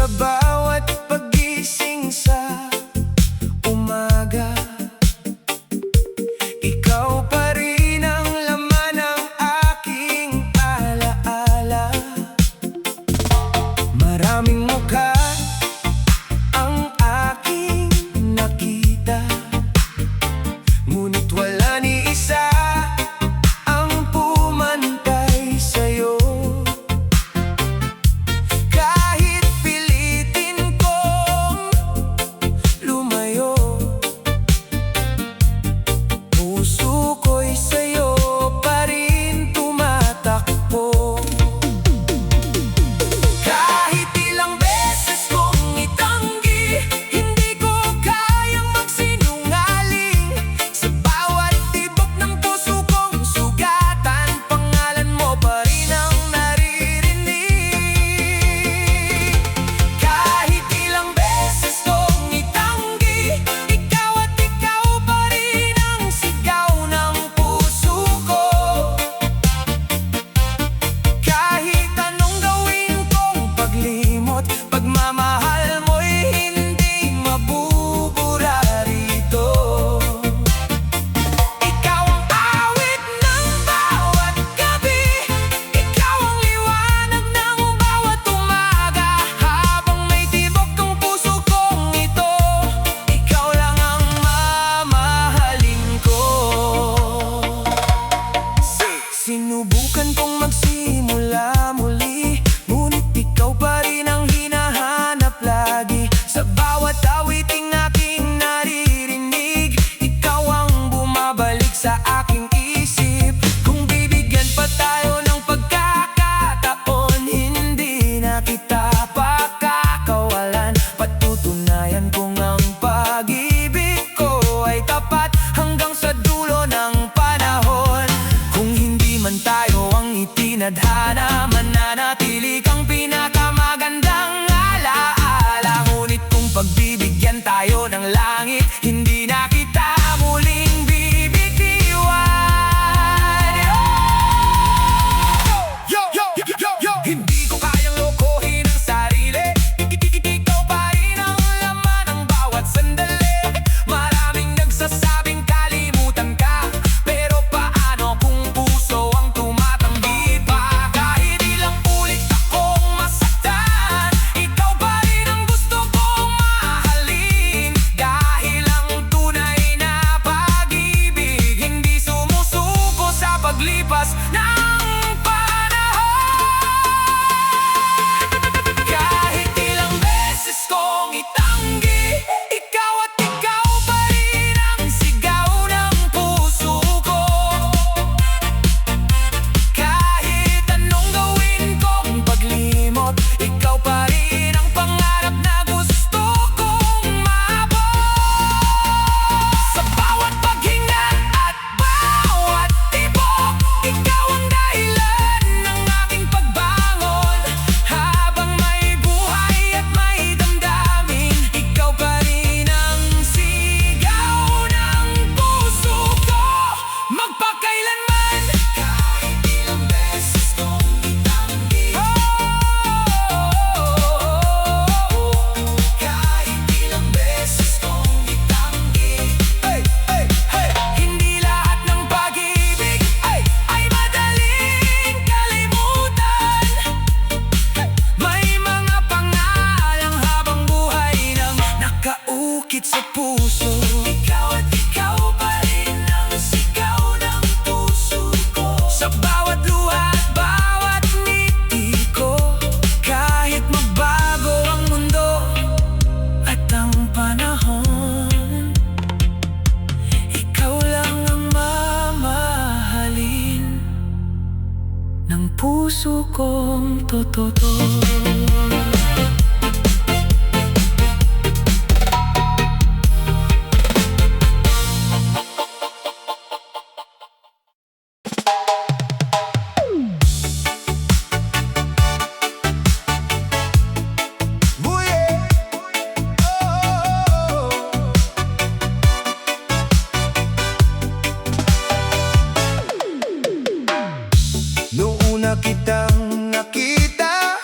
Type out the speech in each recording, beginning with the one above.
Sa bawat pagising sa umaga, ikaw pa rin ang laman ng aking alaala. Maraming mukha ang aking nakita, ngunit wala ni isa ang pumantay sa'yo. Kahit pilitin kong lumayo, puso ko'y sa'yo pa rin tumatakbo. Kahit ilang beses kong itanggi, hindi ko kayang magsinungaling. Sa bawat tibok ng puso kong sugatan, pangalan mo pa rin ang naririnig. Kahit ilang beses kong itanggi, ikaw at ikaw pa rin ang sigaw ng puso ko. Kahit anong gawin kong paglimot, pagmamahal mo'y hindi mabubura rito. Ikaw ang awit ng bawat gabi, ikaw ang liwanag ng bawat umaga. Habang may tibok ang puso kong ito, ikaw lang ang mamahalin ko. Sinubukan kong magsimula muli, ngunit ikaw pa rin ang hinahanap lagi. Sa bawat awiting aking naririnig, ikaw ang bumabalik sa aking isip. Kung bibigyan pa tayo ng pagkakataon, hindi na kita pakakawalan. Patutunayan kong ang pag-ibig ko ay tapat hanggang sa dulo ng panahon. Kung hindi man tayo ang itinadhana, mananatili kang pinakamagandang alaala. Ngunit kung pagbibigyan tayo ng langit, hindi na kita muling bibitiwan. Hindi ko kayang lokohin ang sarili, ikaw pa rin ang laman ng bawat sandali. Maraming nagsasabing kalimutan ka, pero paano kung puso ang tumatanggi pa? Kahit ilang ulit akong masaktan, ikaw pa rin ang gusto kong mahalin. Dahil ang tunay na pag-ibig hindi sumusuko sa paglipas ng panahon. Kahit ilang beses kong itanggi, ikaw at ikaw pa rin ang sigaw ng puso ko. Kahit anong gawin kong paglimot, ikaw pa rin ang pangarap na gusto kong maabot. Sa bawat paghinga at bawat tibok, ikaw ang dahilan ng aking pagbangon. Habang may buhay at may damdamin, ikaw pa rin ang sigaw ng puso ko. Magpakailanman, kahit ilang beses kong itanggi, kahit ilang beses kong itanggi. Hindi lahat ng pag-ibig ay madaling kalimutan. May mga pangalang habang buhay nang nakaukit sa puso. Ikaw at ikaw pa rin ang sigaw ng puso ko. Sa bawat luha at bawat ngiti ko, kahit magbago ang mundo at ang panahon, ikaw lang ang mamahalin ng puso kong totoo. kitang nakita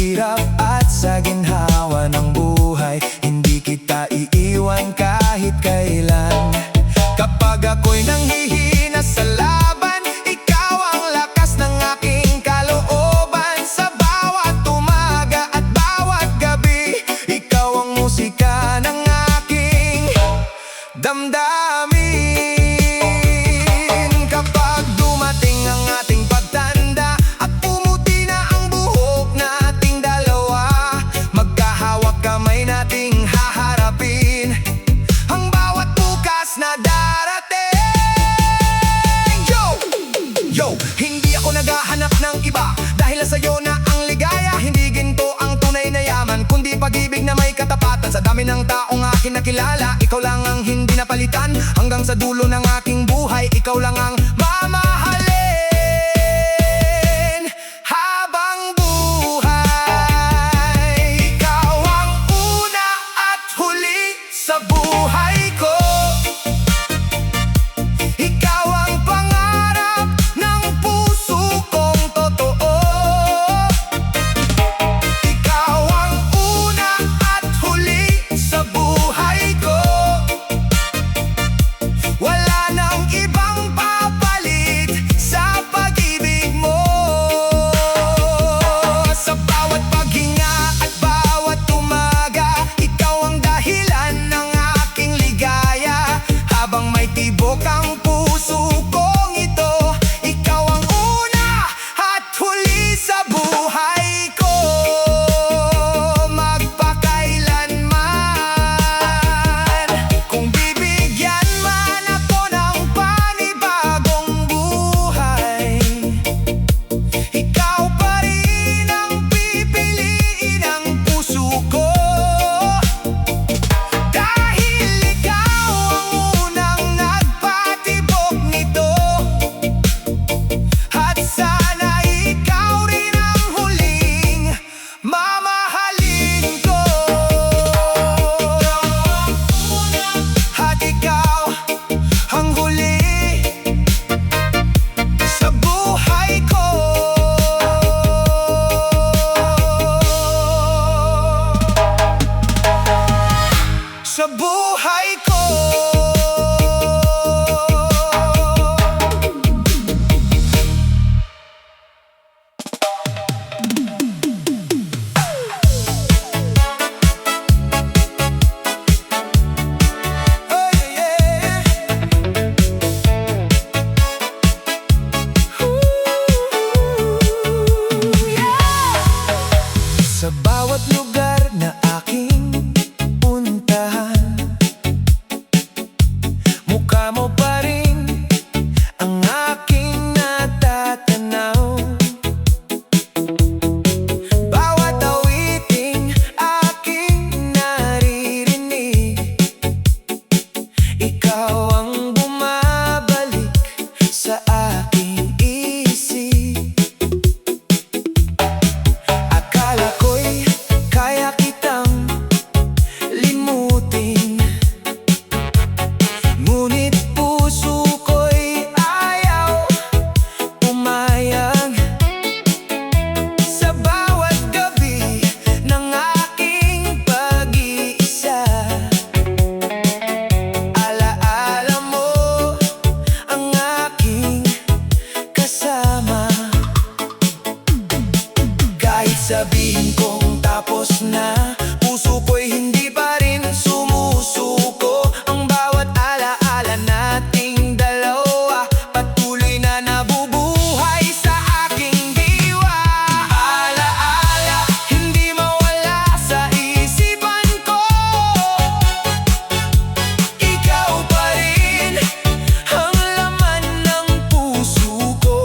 hirap at sa ginhawa ng buhay, hindi kita iiwan kahit kailan. Kapag ako'y nanghihina sa laban, ikaw ang lakas ng aking kalooban. Sa bawat umaga at bawat gabi, ikaw ang musika ng aking damdamin. Kapag dumating ang ating pagtanda at pumuti na ang buhok nating dalawa, magkahawak kamay nating haharapin ang bawat bukas na darating. Yo, hindi ako naghahanap ng iba, dahil sa'yo na ang ligaya. Hindi ginto ang tunay na yaman, kundi pag-ibig na may katapatan. Sa dami ng taong akin nakilala, ikaw lang ang hindi napalitan. Hanggang sa dulo ng aking buhay, ikaw lang ang mamahalin habang buhay. Ikaw ang una at huli sa buhay ko. Ikaw ang pangarap ng puso kong totoo. Ikaw ang una at huli sa buhay ko. Wala nang ibang papalit sa pag-ibig mo. Sa bawat paghinga at bawat umaga, ikaw ang dahilan ng aking ligaya. Habang may tibok ang puso kong ito, ikaw ang una at huli sa buhay ko. Magpakailanman, kung bibigyan man ako ng panibagong buhay, ikaw pa rin ang pipiliin ng puso ko. Dahil ikaw ang unang nagpatibok nito, at sana ikaw rin ang huling mamahalin ko. At ikaw ang huli sa buhay ko. Sa buhay ko. Oh, yeah. Ooh, yeah. Sa bawat lugar na aking puntahan, mukha mo pa rin ang aking natatanaw. Bawat awiting aking naririnig, ikaw ang bumabalik sa aking isip. Akala ko'y kaya kitang limutin, ngunit puso ko'y ayaw pumayag. Sa bawat gabi ng aking pag-iisa, alaala mo ang aking kasama. Kahit sabihin kong tapos na, puso ko'y hindi pa rin sumusuko. Ang bawat alaala nating dalawa, patuloy na nabubuhay sa aking diwa. Alaala, hindi mawala sa isipan ko. Ikaw pa rin ang laman ng puso ko.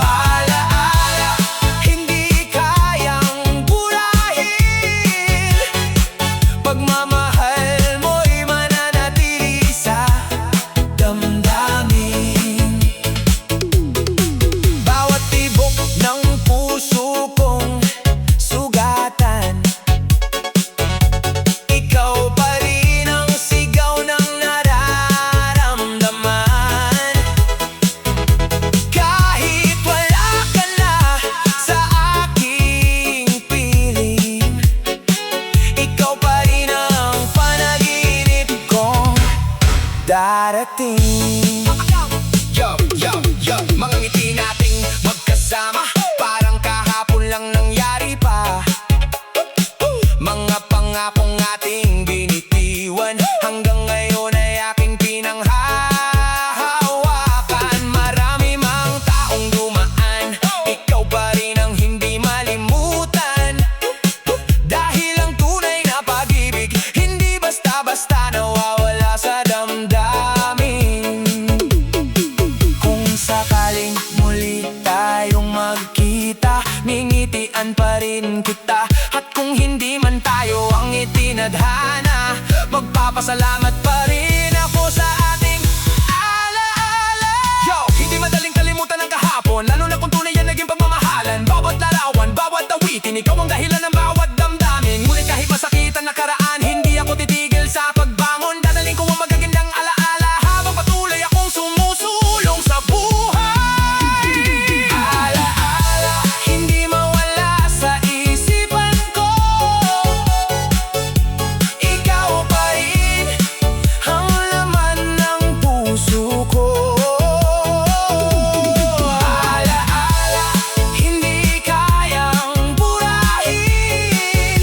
Alaala, hindi kayang burahin pag pa rin kita. At kung hindi man tayo ang itinadhana, magpapasalamat pa rin ako sa ating alaala. Yo! Hindi madaling kalimutan ang kahapon, lalo na kung tunay yan naging pagmamahalan. Bawat larawan, bawat awitin, ikaw ang dahilan ng bawat damdamin. Ngunit kahit masakit ang nakaraan, hindi ako titigil sa pagbangon. Dadaling ko ang magagandang alaala habang patuloy akong sumusulong sa buhay. Alaala, hindi mawala sa isipan ko. Ikaw pa rin ang laman ng puso ko. Alaala, hindi kayang burahin.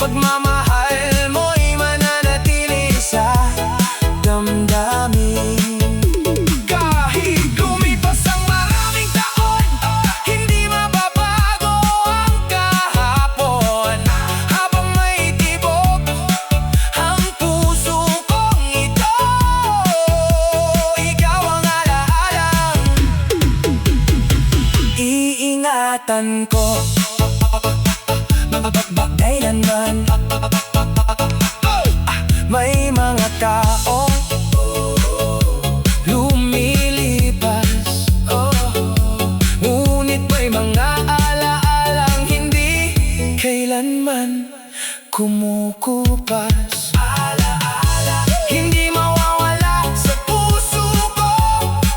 Pagmamahal mo'y mananatili sa damdamin. Kahit lumipas ang maraming taon, hindi mababago ang kahapon. Habang may tibok ang puso kong ito, ikaw ang alaalang iingatan ko. Kailanman may mga tao lumilipas, ngunit may mga alaalang hindi kailanman kumukupas. Alaala, hindi mawawala sa puso ko.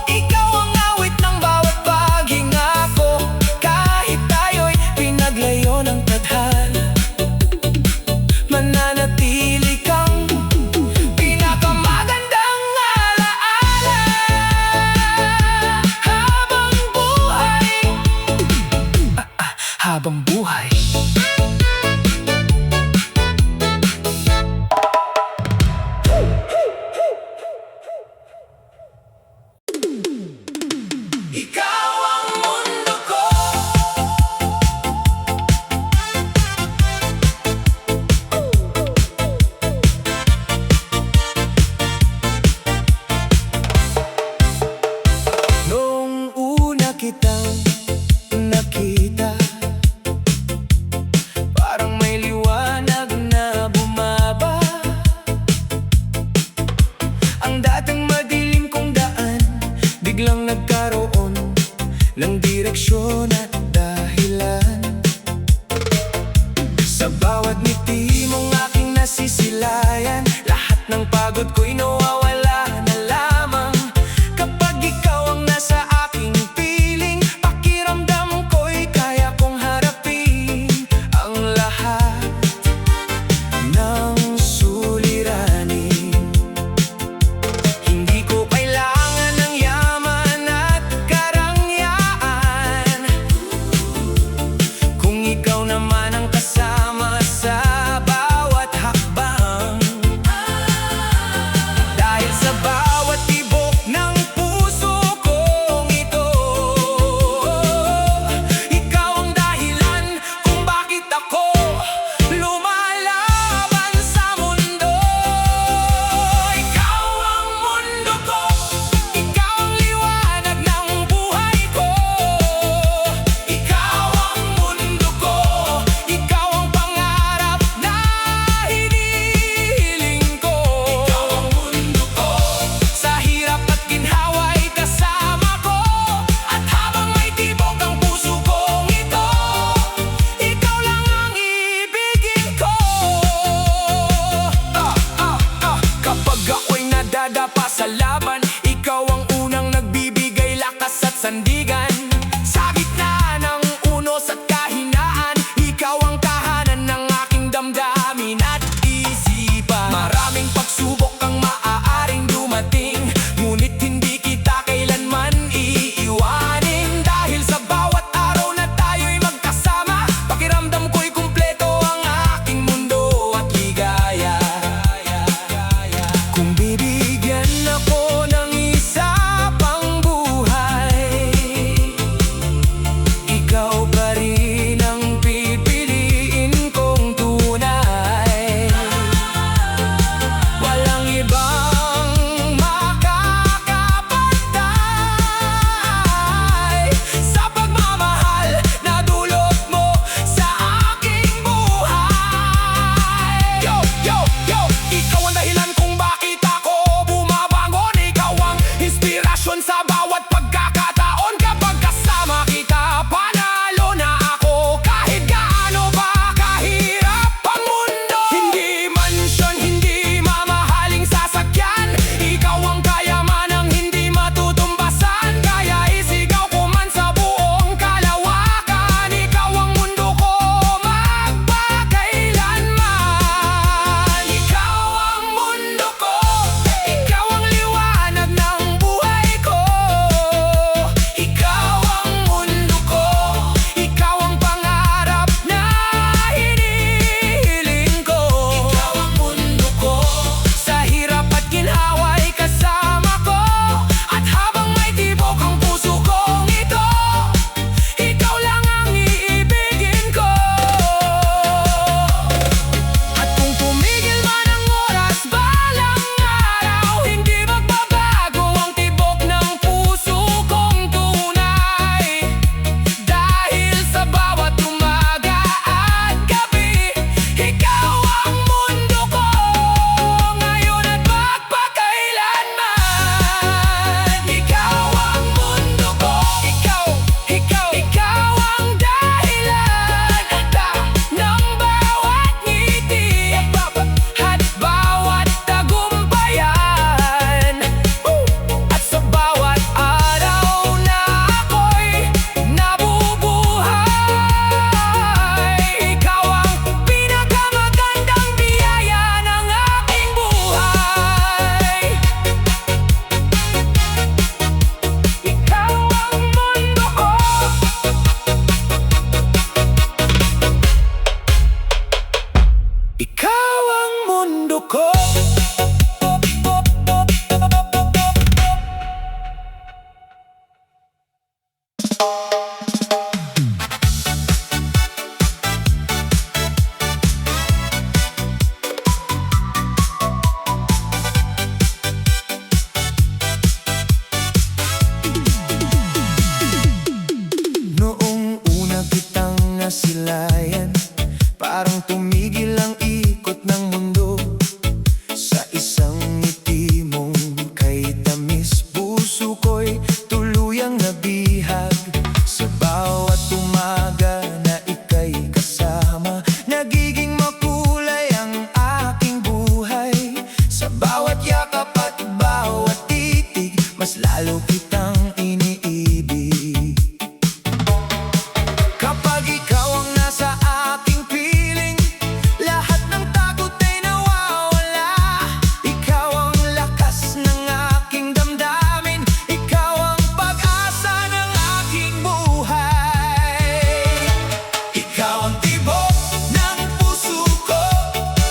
Ikaw ang awit ng bawat paghinga ko. Kahit tayo'y pinaglayo ng tadhana, mananatili kang pinakamagandang alaala habang buhay. Habang buhay. Ikaw ang mundo ko. Noong una kitang nakita, parang may liwanag na bumaba. Ang dating madilim kong daan, biglang nagkaroon ng direksyon at dahilan. Sa bawat ngiti mong aking nasisilayan, lahat ng pagod ko'y nawawala na lamang. Kapag ikaw ang nasa aking piling, pakiramdam ko'y kaya kong harapin ang lahat ng suliranin. Hindi ko kailangan ng yaman at karangyaan, kung ikaw naman ang kasama sa bawat hakbang. puso ko. Noong una kitang nasilayan, parang tumigil ang ikot ng mundo. Sa isang ngiti mong kay tamis, puso ko'y tuluyang nabihag. Sa bawat umaga na ika'y kasama, nagiging makulay ang aking buhay. Sa bawat yakap at bawat titig, mas lalo kitang iniibig. Kapag ikaw ang nasa aking piling, lahat ng takot ay nawawala. Ikaw ang lakas ng aking damdamin, ikaw ang pag-asa ng aking buhay. Ikaw ang tibok ng puso ko,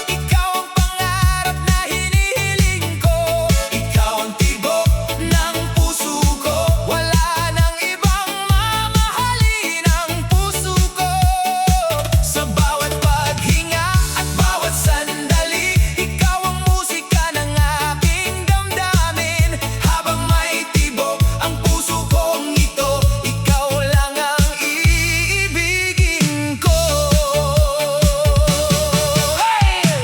ikaw ang pangarap na hinihiling ko. Ikaw ang tibok ng puso ko, wala nang ibang mamahalin ang puso ko. Sa bawat paghinga at bawat sandali, ikaw ang musika ng aking damdamin. Habang may tibok ang puso kong ito, ikaw lang ang iibigin ko.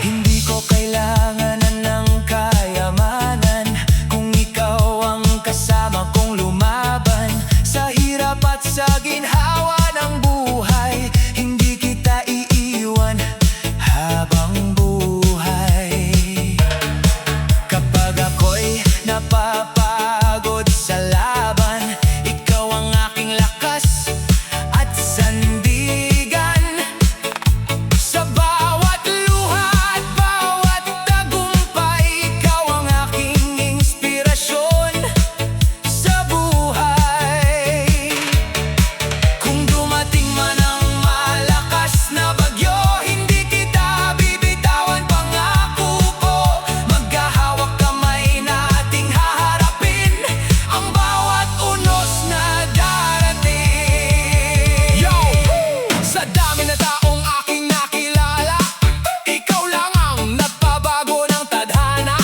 Hindi ko kailangan ng kayamanan kung ikaw ang kasama kong lumaban. Sa hirap at sa ginhawa ng buhay, hindi kita iiwan habang buhay. Kapag ako'y napapagod sa laban, ikaw ang aking lakas at sandigan. Sa bawat luha at bawat tagumpay, ikaw ang aking inspirasyon sa buhay. Kung dumating man ang malakas na bagyo, hindi kita bibitawan, pangako ko. Maghahawak kamay nating haharapin ang bawat unos na darating. Yo! Sa dami na taong aking nakilala, ikaw lang ang nagpabago ng tadhana.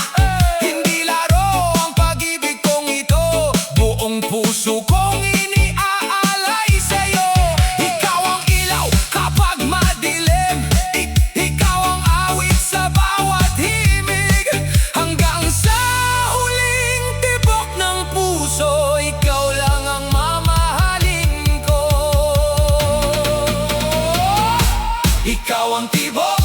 Hindi laro ang pag-ibig kong ito, buong puso kong iniaalay sa'yo. Ikaw ang ilaw kapag madilim, ikaw ang awit sa bawat himig. Hanggang sa huling tibok ng puso, ikaw lang ang mamahalin ko. Ikaw ang tibok